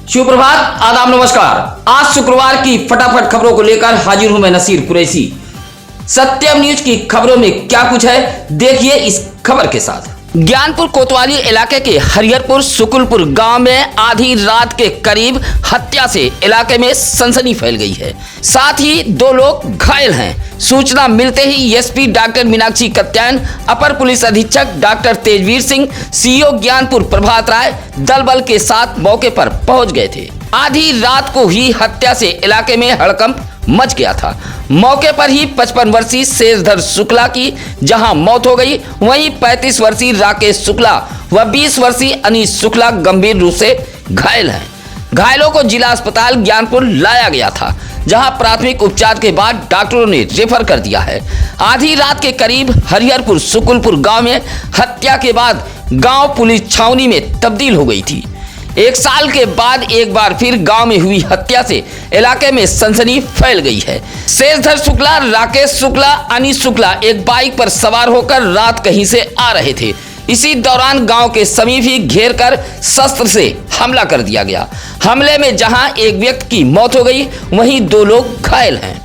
सुप्रभात, आदाब, नमस्कार। आज शुक्रवार की फटाफट खबरों को लेकर हाजिर हूं मैं नसीर कुरैशी। सत्यम न्यूज की खबरों में क्या कुछ है, देखिए इस खबर के साथ। ज्ञानपुर कोतवाली इलाके के हरिहरपुर सुकुलपुर गांव में आधी रात के करीब हत्या से इलाके में सनसनी फैल गई है। साथ ही 2 लोग घायल हैं। सूचना मिलते ही एसपी डॉक्टर मीनाक्षी कत्यायन, अपर पुलिस अधीक्षक डॉक्टर तेजवीर सिंह, सीओ ज्ञानपुर प्रभात राय दल बल के साथ मौके पर पहुंच गए थे। आधी रात को हुई हत्या से इलाके में हड़कंप मच गया था। मौके पर ही 55 वर्षीय शेषधर शुक्ला की जहां मौत हो गई, वहीं 35 वर्षीय राकेश शुक्ला व 20 वर्षीय अनीश शुक्ला गंभीर रूप से घायल हैं। घायलों को जिला अस्पताल ज्ञानपुर लाया गया था, जहां प्राथमिक उपचार के बाद डॉक्टरों ने रेफर कर दिया है। आधी रात के करीब हरिहरपुर सुकुलपुर गांव में हत्या के बाद गांव पुलिस छावनी में तब्दील हो गई थी। 1 साल के बाद एक बार फिर गांव में हुई हत्या से इलाके में सनसनी फैल गई है। शेषधर शुक्ला, राकेश शुक्ला, अनीश शुक्ला एक बाइक पर सवार होकर रात कहीं से आ रहे थे। इसी दौरान गांव के समीप ही घेर कर शस्त्र से हमला कर दिया गया। हमले में जहां एक व्यक्ति की मौत हो गई, वहीं 2 लोग घायल हैं।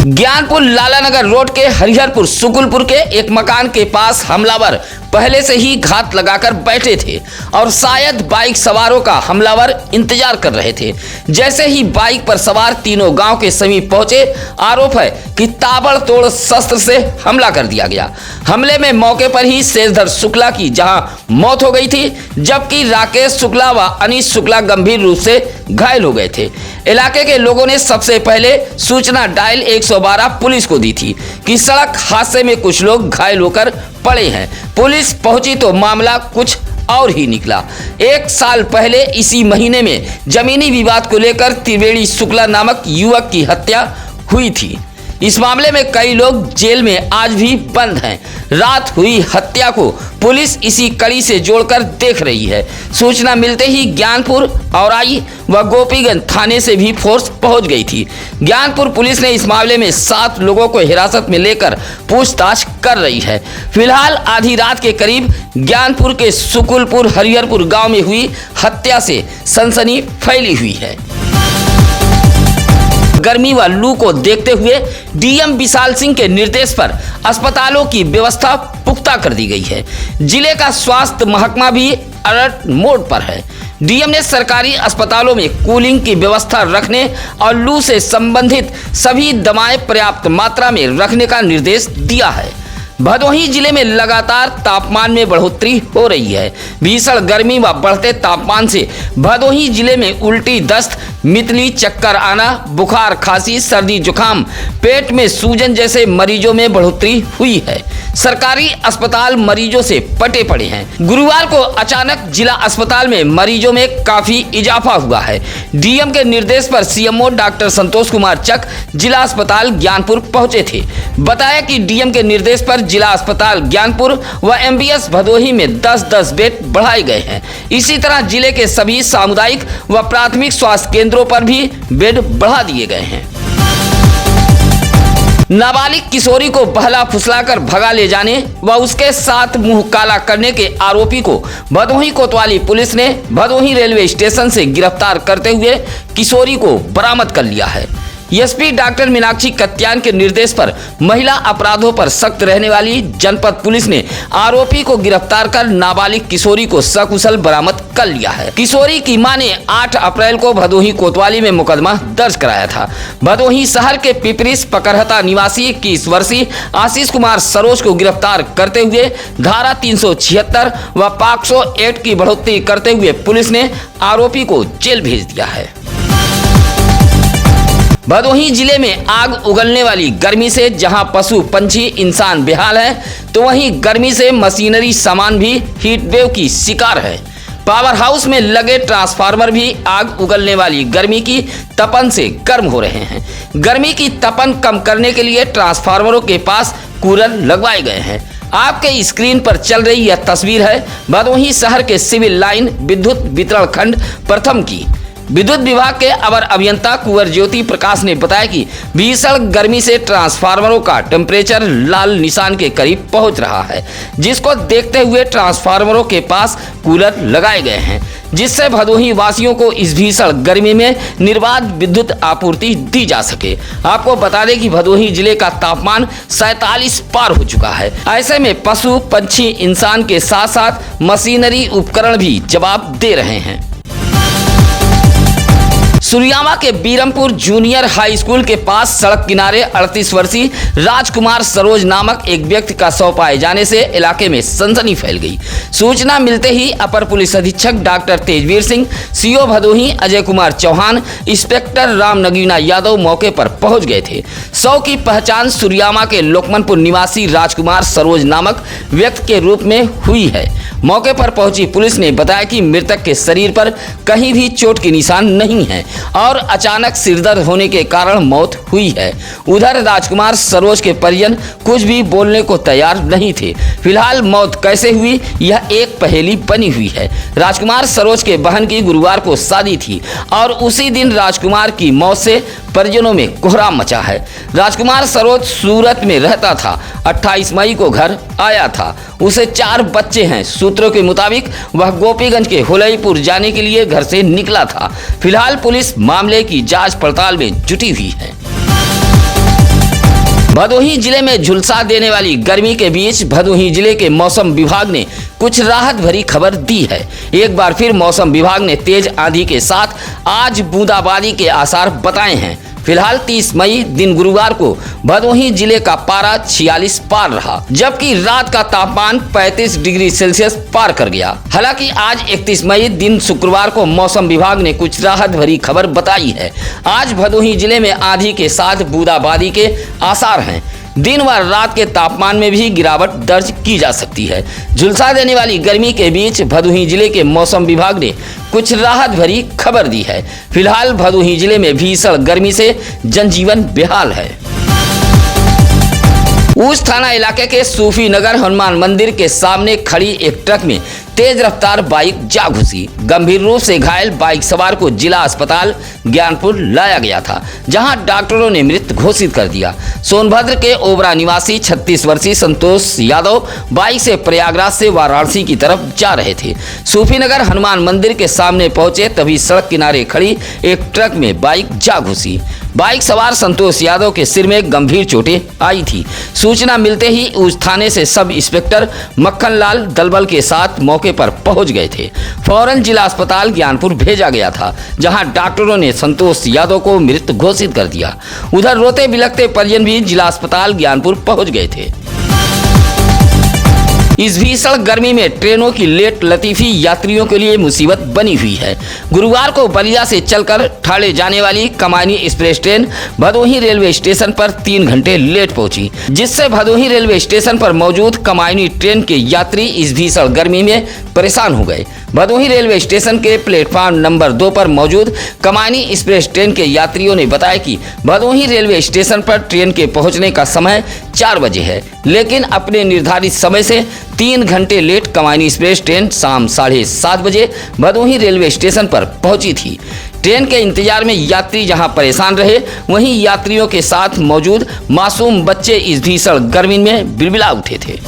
ज्ञानपुर लालानगर रोड के हरिहरपुर सुकुलपुर के एक मकान के पास हमलावर पहले से ही घात लगाकर बैठे थे और शायद बाइक सवारों का हमलावर इंतजार कर रहे थे। जैसे ही बाइक पर सवार तीनों गांव के समीप पहुंचे, आरोप है कि ताबड़तोड़ शस्त्र से हमला कर दिया गया। हमले में मौके पर ही शेषधर शुक्ला की जहां मौत हो गई थी, जबकि राकेश शुक्ला व अनीश शुक्ला गंभीर रूप से घायल हो गए थे। इलाके के लोगों ने सबसे पहले सूचना डायल 112 पुलिस को दी थी कि सड़क हादसे में कुछ लोग घायल होकर पड़े हैं। पुलिस पहुंची तो मामला कुछ और ही निकला। 1 साल पहले इसी महीने में जमीनी विवाद को लेकर त्रिवेणी शुक्ला नामक युवक की हत्या हुई थी। इस मामले में कई लोग जेल में आज भी बंद हैं। रात हुई हत्या को पुलिस इसी कड़ी से जोड़कर देख रही है। सूचना मिलते ही ज्ञानपुर, औराई व गोपीगंज थाने से भी फोर्स पहुंच गई थी। ज्ञानपुर पुलिस ने इस मामले में 7 लोगों को हिरासत में लेकर पूछताछ कर रही है। फिलहाल आधी रात के करीब ज्ञानपुर के सुकुलपुर हरिहरपुर गांव में हुई हत्या से सनसनी फैली हुई है। गर्मी व लू को देखते हुए डीएम विशाल सिंह के निर्देश पर अस्पतालों की व्यवस्था पुख्ता कर दी गई है। जिले का स्वास्थ्य महकमा भी अलर्ट मोड पर है। डीएम ने सरकारी अस्पतालों में कूलिंग की व्यवस्था रखने और लू से संबंधित सभी दवाएं पर्याप्त मात्रा में रखने का निर्देश दिया है। भदोही जिले में लगातार तापमान में बढ़ोतरी हो रही है। भीषण गर्मी व बढ़ते तापमान से भदोही जिले में उल्टी, दस्त, मितली, चक्कर आना, बुखार, खांसी, सर्दी, जुकाम, पेट में सूजन जैसे मरीजों में बढ़ोतरी हुई है। सरकारी अस्पताल मरीजों से पटे पड़े हैं। गुरुवार को अचानक जिला अस्पताल में मरीजों में काफी इजाफा हुआ है। डीएम के निर्देश पर सीएमओ डॉक्टर संतोष कुमार चक जिला अस्पताल ज्ञानपुर पहुंचे थे। बताया कि डीएम के निर्देश पर जिला अस्पताल ज्ञानपुर व एमबीएस भदोही में 10-10 बेड बढ़ाए गए हैं। इसी तरह जिले के सभी सामुदायिक व प्राथमिक स्वास्थ्य केंद्रों पर भी बेड बढ़ा दिए गए हैं। नाबालिग किशोरी को बहला फुसलाकर भगा ले जाने व उसके साथ मुंह काला करने के आरोपी को भदोही कोतवाली पुलिस ने भदोही रेलवे स्टेशन से गिरफ्तार करते हुए किशोरी को बरामद कर लिया है। एसपी डॉक्टर मीनाक्षी कत्यायन के निर्देश पर महिला अपराधों पर सख्त रहने वाली जनपद पुलिस ने आरोपी को गिरफ्तार कर नाबालिग किशोरी को सकुशल बरामद कर लिया है। किशोरी की मां ने 8 अप्रैल को भदोही कोतवाली में मुकदमा दर्ज कराया था। भदोही शहर के पिपरिस पकड़हता निवासी 21 वर्षीय आशीष कुमार सरोज को गिरफ्तार करते हुए धारा 376 व पॉक्सो एक्ट की बढ़ोतरी करते हुए पुलिस ने आरोपी को जेल भेज दिया है। भदोही जिले में आग उगलने वाली गर्मी से जहां पशु पंछी इंसान बेहाल हैं, तो वहीं गर्मी से मशीनरी सामान भी हीट वेव की शिकार है। पावर हाउस में लगे ट्रांसफार्मर भी आग उगलने वाली गर्मी की तपन से गर्म हो रहे हैं। गर्मी की तपन कम करने के लिए ट्रांसफार्मरों के पास कूलर लगवाए गए हैं। आपके स्क्रीन पर चल रही यह तस्वीर है भदोही शहर के सिविल लाइन विद्युत वितरण खंड प्रथम की। विद्युत विभाग के अवर अभियंता कुंवर ज्योति प्रकाश ने बताया कि भीषण गर्मी से ट्रांसफार्मरों का टेम्परेचर लाल निशान के करीब पहुंच रहा है, जिसको देखते हुए ट्रांसफार्मरों के पास कूलर लगाए गए हैं, जिससे भदोही वासियों को इस भीषण गर्मी में निर्बाध विद्युत आपूर्ति दी जा सके। आपको बता दें कि भदोही जिले का तापमान 47 पार हो चुका है। ऐसे में पशु पंछी इंसान के साथ साथ मशीनरी उपकरण भी जवाब दे रहे हैं। सुरियामा के बीरमपुर जूनियर हाई स्कूल के पास सड़क किनारे 38 वर्षीय राजकुमार सरोज नामक एक व्यक्ति का शव पाए जाने से इलाके में सनसनी फैल गई। सूचना मिलते ही अपर पुलिस अधीक्षक doctor Tejveer Singh, CO Bhadohi Ajay Kumar Chauhan, inspector Ram Nagina Yadav मौके पर पहुंच गए थे। शव की पहचान सुरियामा के लोकमनपुर निवासी राजकुमार सरोज नामक व्यक्ति के रूप में हुई है। मौके पर पहुंची पुलिस ने बताया कि मृतक के शरीर पर कहीं भी चोट के निशान नहीं है और अचानक सिरदर्द होने के कारण मौत हुई है। उधर राजकुमार सरोज के परिजन कुछ भी बोलने को तैयार नहीं थे। फिलहाल मौत कैसे हुई यह एक पहेली बनी हुई है। राजकुमार सरोज के बहन की गुरुवार को शादी थी और उसी दिन राजकुमार की मौत से परिजनों में कोहराम मचा है। राजकुमार सरोज सूरत में रहता था। 28 मई को घर आया था। उसे 4 बच्चे हैं। सूत्रों के मुताबिक वह गोपीगंज के होलईपुर जाने के लिए घर से निकला था। फिलहाल पुलिस मामले की जांच पड़ताल में जुटी हुई है। भदोही जिले में झुलसा देने वाली गर्मी के बीच भदोही जिले के मौसम विभाग ने कुछ राहत भरी खबर दी है। एक बार फिर मौसम विभाग ने तेज आंधी के साथ आज बूंदाबांदी के आसार बताए हैं। फिलहाल 30 मई दिन गुरुवार को भदोही जिले का पारा 46 पार रहा, जबकि रात का तापमान 35 डिग्री सेल्सियस पार कर गया। हालांकि आज 31 मई दिन शुक्रवार को मौसम विभाग ने कुछ राहत भरी खबर बताई है। आज भदोही जिले में आंधी के साथ बूंदाबांदी के आसार हैं। दिन व रात के तापमान में भी गिरावट दर्ज की जा सकती है। झुलसा देने वाली गर्मी के बीच भदोही जिले के मौसम विभाग ने कुछ राहत भरी खबर दी है। फिलहाल भदोही जिले में भीषण गर्मी से जनजीवन बेहाल है। ऊंच थाना इलाके के सूफी नगर हनुमान मंदिर के सामने खड़ी एक ट्रक में तेज रफ्तार बाइक जा घुसी। गंभीर रूप से घायल बाइक सवार को जिला अस्पताल ज्ञानपुर लाया गया था, जहां डॉक्टरों ने मृत घोषित कर दिया। सोनभद्र के ओबरा निवासी 36 वर्षीय संतोष यादव बाइक से प्रयागराज से वाराणसी की तरफ जा रहे थे। सूफी नगर हनुमान मंदिर के सामने पहुंचे तभी सड़क किनारे खड़ी एक ट्रक में बाइक जा घुसी। बाइक सवार संतोष यादव के सिर में गंभीर चोटें आई थी। सूचना मिलते ही उस थाने से सब इंस्पेक्टर मक्खनलाल दलबल के साथ मौके पर पहुंच गए थे। फौरन जिला अस्पताल ज्ञानपुर भेजा गया था, जहां डॉक्टरों ने संतोष यादव को मृत घोषित कर दिया। उधर रोते बिलखते परिजन भी जिला अस्पताल ज्ञानपुर पहुंच गए थे। इस भीषण गर्मी में ट्रेनों की लेट लतीफी यात्रियों के लिए मुसीबत बनी हुई है। गुरुवार को बलिया से चलकर ठाणे जाने वाली Kamayani express train Bhadohi railway station पर 3 घंटे लेट पहुंची, जिससे भदोही रेलवे स्टेशन पर मौजूद कमायनी ट्रेन के यात्री इस भीषण गर्मी में परेशान हो गए। भदोही रेलवे स्टेशन के प्लेटफॉर्म नंबर 2 पर मौजूद कमायनी एक्सप्रेस ट्रेन के यात्रियों ने बताया कि भदोही रेलवे स्टेशन पर ट्रेन के पहुंचने का समय 4 बजे है, लेकिन अपने निर्धारित समय से 3 घंटे लेट कमायनी एक्सप्रेस ट्रेन शाम 7:30 बजे भदोही रेलवे स्टेशन पर पहुंची थी। ट्रेन के इंतजार में यात्री जहां परेशान रहे, वहीं यात्रियों के साथ मौजूद मासूम बच्चे इस भीषण गर्मी में बिलबिला उठे थे।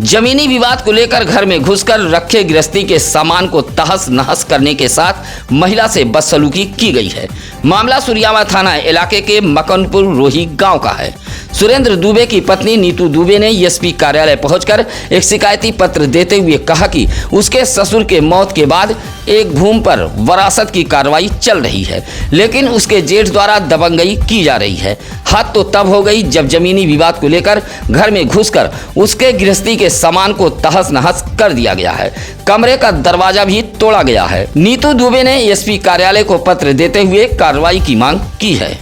जमीनी विवाद को लेकर घर में घुसकर रखे गृहस्थी के सामान को तहस नहस करने के साथ महिला से बदसलूकी की गई है। मामला सुरियामा थाना इलाके के मकनपुर रोही गांव का है। सुरेंद्र दुबे की पत्नी नीतू दुबे ने एसपी कार्यालय पहुंचकर एक शिकायती पत्र देते हुए कहा कि उसके ससुर के मौत के बाद एक भूमि पर वरासत की कार्रवाई चल रही है, लेकिन उसके जेठ द्वारा दबंगई की जा रही है। हद तो तब हो गई जब जमीनी विवाद को लेकर घर में घुसकर उसके गृहस्थी के सामान को तहस नहस कर दिया गया है। कमरे का दरवाजा भी तोड़ा गया है। नीतू दुबे ने एसपी कार्यालय को पत्र देते हुए कार्रवाई की मांग की है।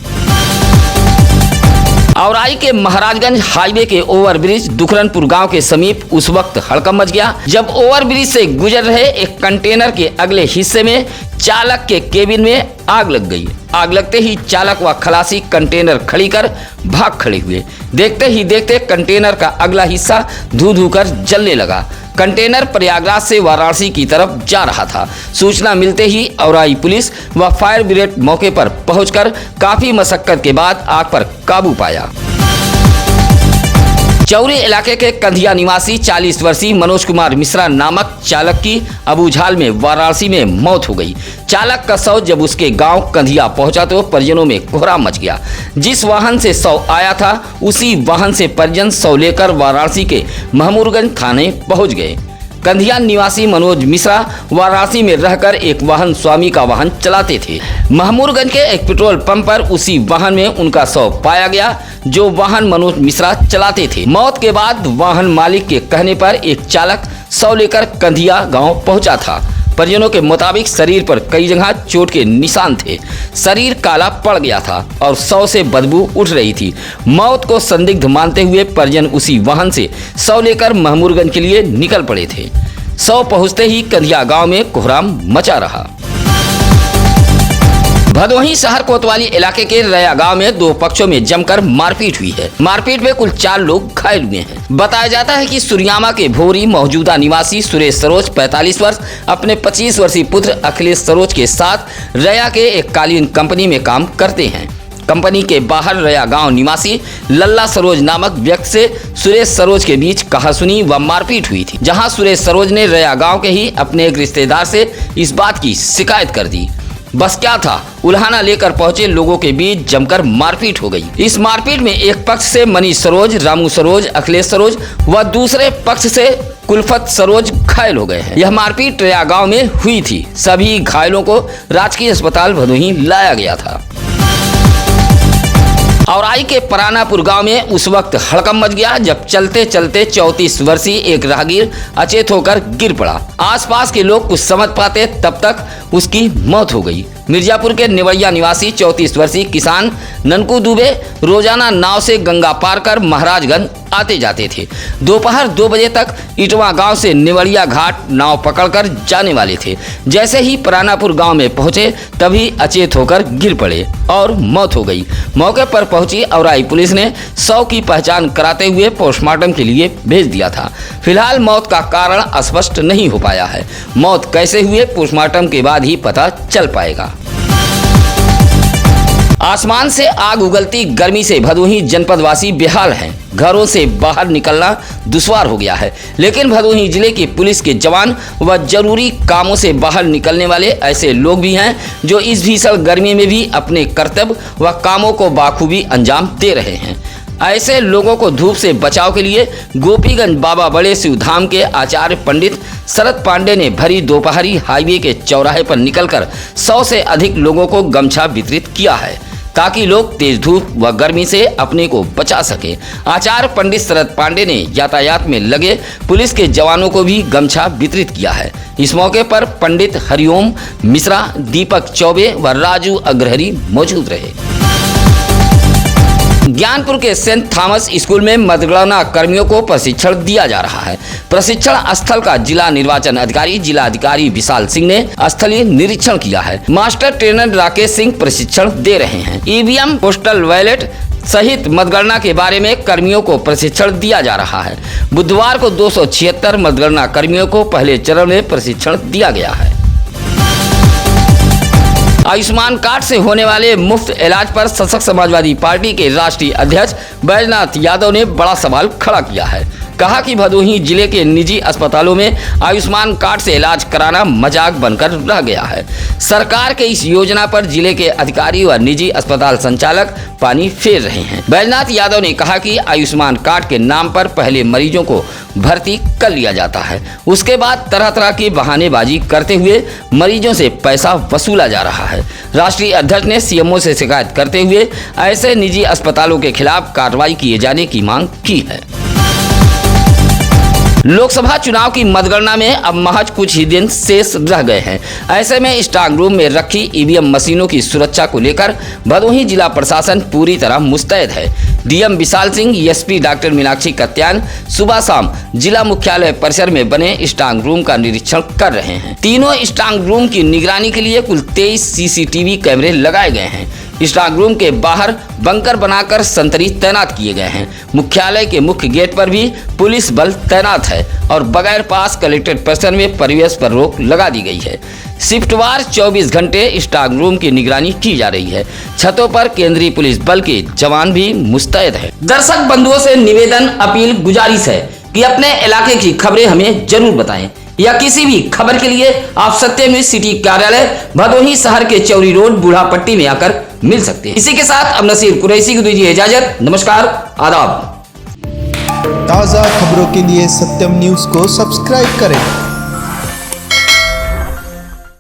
औराई के महाराजगंज हाईवे के ओवरब्रिज दुखरनपुर गांव के समीप उस वक्त हड़कंप मच गया जब ओवरब्रिज से गुजर रहे एक कंटेनर के अगले हिस्से में चालक के केबिन में आग लग गई। आग लगते ही चालक व खलासी कंटेनर खड़ी कर भाग खड़े हुए। देखते ही देखते कंटेनर का अगला हिस्सा धू धू कर जलने लगा। कंटेनर प्रयागराज से वाराणसी की तरफ जा रहा था। सूचना मिलते ही औराई पुलिस व फायर ब्रिगेड मौके पर पहुंचकर काफी मशक्कत के बाद आग पर काबू पाया। चौरी इलाके के कंधिया निवासी 40 वर्षीय मनोज कुमार मिश्रा नामक चालक की अबूझाल में वाराणसी में मौत हो गई। चालक का शव जब उसके गांव कंधिया पहुंचा तो परिजनों में कोहराम मच गया। जिस वाहन से शव आया था उसी वाहन से परिजन शव लेकर वाराणसी के महमूदगंज थाने पहुंच गए। कंधिया निवासी मनोज मिश्रा वाराणसी में रहकर एक वाहन स्वामी का वाहन चलाते थे। महमूदगंज के एक पेट्रोल पंप पर उसी वाहन में उनका शव पाया गया जो वाहन मनोज मिश्रा चलाते थे। मौत के बाद वाहन मालिक के कहने पर एक चालक शव लेकर कंधिया गांव पहुंचा था। परिजनों के मुताबिक शरीर पर कई जगह चोट के निशान थे, शरीर काला पड़ गया था और शव से बदबू उठ रही थी। मौत को संदिग्ध मानते हुए परिजन उसी वाहन से शव लेकर महमूदगंज के लिए निकल पड़े थे। शव पहुंचते ही कंधिया गांव में कोहराम मचा रहा। भदोही शहर कोतवाली इलाके के रया गांव में दो पक्षों में जमकर मारपीट हुई है। मारपीट में कुल 4 लोग घायल हुए हैं। बताया जाता है कि सुरियामा के भोरी मौजूदा निवासी सुरेश सरोज 45 वर्ष अपने 25 वर्षीय पुत्र अखिलेश सरोज के साथ रया के एक कालीन कंपनी में काम करते हैं। कंपनी के बाहर रया गांव निवासी लल्ला सरोज नामक व्यक्ति से सुरेश सरोज के बीच कहासुनी व मारपीट हुई थी, जहां सुरेश सरोज ने रया गांव के ही अपने एक रिश्तेदार से इस बात की शिकायत कर दी। बस क्या था, उल्हाना लेकर पहुंचे लोगों के बीच जमकर मारपीट हो गई। इस मारपीट में एक पक्ष से मनीष सरोज, रामू सरोज, अखिलेश सरोज व दूसरे पक्ष से कुलफत सरोज घायल हो गए हैं। यह मारपीट रया गांव में हुई थी। सभी घायलों को राजकीय अस्पताल भदोही लाया गया था। औराई के परानापुर गांव में उस वक्त हड़कंप मच गया जब चलते चलते 34 वर्षीय एक राहगीर अचेत होकर गिर पड़ा। आसपास के लोग कुछ समझ पाते तब तक उसकी मौत हो गई। मिर्जापुर के नेवड़िया निवासी 34 वर्षीय किसान ननकू दुबे रोजाना नाव से गंगा पार कर महाराजगंज आते जाते थे। दोपहर 2 बजे तक इटवा गांव से नेवड़िया घाट नाव पकड़कर जाने वाले थे। जैसे ही परानापुर गांव में पहुंचे तभी अचेत होकर गिर पड़े और मौत हो गई। मौके पर पहुंची औराई पुलिस ने शव की पहचान कराते हुए पोस्टमार्टम के लिए भेज दिया था। फिलहाल मौत का कारण स्पष्ट नहीं हो पाया है। मौत कैसे हुए पोस्टमार्टम के बाद ही पता चल पाएगा। आसमान से आग उगलती गर्मी से भदोही जनपदवासी बेहाल हैं। घरों से बाहर निकलना दुश्वार हो गया है, लेकिन भदोही जिले की पुलिस के जवान व जरूरी कामों से बाहर निकलने वाले ऐसे लोग भी हैं जो इस भीषण गर्मी में भी अपने कर्तव्य व कामों को बाखूबी अंजाम दे रहे हैं। ऐसे लोगों को धूप से बचाव के लिए गोपीगंज बाबा बड़े शिव धाम के आचार्य पंडित शरद पांडे ने भरी दोपहरी हाईवे के चौराहे पर निकलकर 100 से अधिक लोगों को गमछा वितरित किया है ताकि लोग तेज धूप व गर्मी से अपने को बचा सके। आचार्य पंडित शरद पांडे ने यातायात में लगे पुलिस के जवानों को भी गमछा वितरित किया है। इस मौके पर पंडित हरिओम मिश्रा, दीपक चौबे व राजू अग्रहरी मौजूद रहे। ज्ञानपुर के सेंट थॉमस स्कूल में मतगणना कर्मियों को प्रशिक्षण दिया जा रहा है। प्रशिक्षण स्थल का जिला निर्वाचन अधिकारी जिलाधिकारी विशाल सिंह ने स्थलीय निरीक्षण किया है। मास्टर ट्रेनर राकेश सिंह प्रशिक्षण दे रहे हैं। ईवीएम, पोस्टल बैलेट सहित मतगणना के बारे में कर्मियों को प्रशिक्षण दिया जा रहा है। बुधवार को 276 मतगणना कर्मियों को पहले चरण में प्रशिक्षण दिया गया है। आयुष्मान कार्ड से होने वाले मुफ्त इलाज पर सशक्त समाजवादी पार्टी के राष्ट्रीय अध्यक्ष बैजनाथ यादव ने बड़ा सवाल खड़ा किया है। कहा कि भदोही जिले के निजी अस्पतालों में आयुष्मान कार्ड से इलाज कराना मजाक बनकर रह गया है। सरकार के इस योजना पर जिले के अधिकारी व निजी अस्पताल संचालक पानी फेर रहे हैं। बैजनाथ यादव ने कहा कि आयुष्मान कार्ड के नाम पर पहले मरीजों को भर्ती कर लिया जाता है, उसके बाद तरह तरह की बहानेबाजी करते हुए मरीजों से पैसा वसूला जा रहा है। राष्ट्रीय अध्यक्ष ने सीएमओ से शिकायत करते हुए ऐसे निजी अस्पतालों के खिलाफ कार्रवाई किए जाने की मांग की है। लोकसभा चुनाव की मतगणना में अब महज कुछ ही दिन शेष रह गए हैं। ऐसे में स्ट्रांग रूम में रखी ईवीएम मशीनों की सुरक्षा को लेकर भदोही जिला प्रशासन पूरी तरह मुस्तैद है। DM Vishal Singh, SP doctor Meenakshi कत्यान सुबह शाम जिला मुख्यालय परिसर में बने स्ट्रांग रूम का निरीक्षण कर रहे हैं। तीनों स्ट्रांग रूम की निगरानी के लिए कुल 23 सीसीटीवी कैमरे लगाए गए हैं। स्ट्रांग रूम के बाहर बंकर बनाकर संतरी तैनात किए गए हैं। मुख्यालय के मुख्य गेट पर भी पुलिस बल तैनात है और बगैर पास कलेक्ट्रेट परिसर में प्रवेश पर रोक लगा दी गई है। शिफ्टवार 24 घंटे स्ट्रांग रूम की निगरानी की जा रही है। छतों पर केंद्रीय पुलिस बल के जवान भी मुस्तैद हैं। दर्शक बंधुओं से निवेदन, अपील, गुजारिश है कि अपने इलाके की खबरें हमें जरूर बताएं या किसी भी खबर के लिए आप सत्यम न्यूज सिटी कार्यालय भदोही शहर के चौरी रोड बूढ़ापट्टी में आकर मिल सकते हैं। इसी के साथ अब नसीर कुरैशी को दीजिए इजाजत। नमस्कार, आदाब। ताज़ा खबरों के लिए सत्यम न्यूज को सब्सक्राइब करें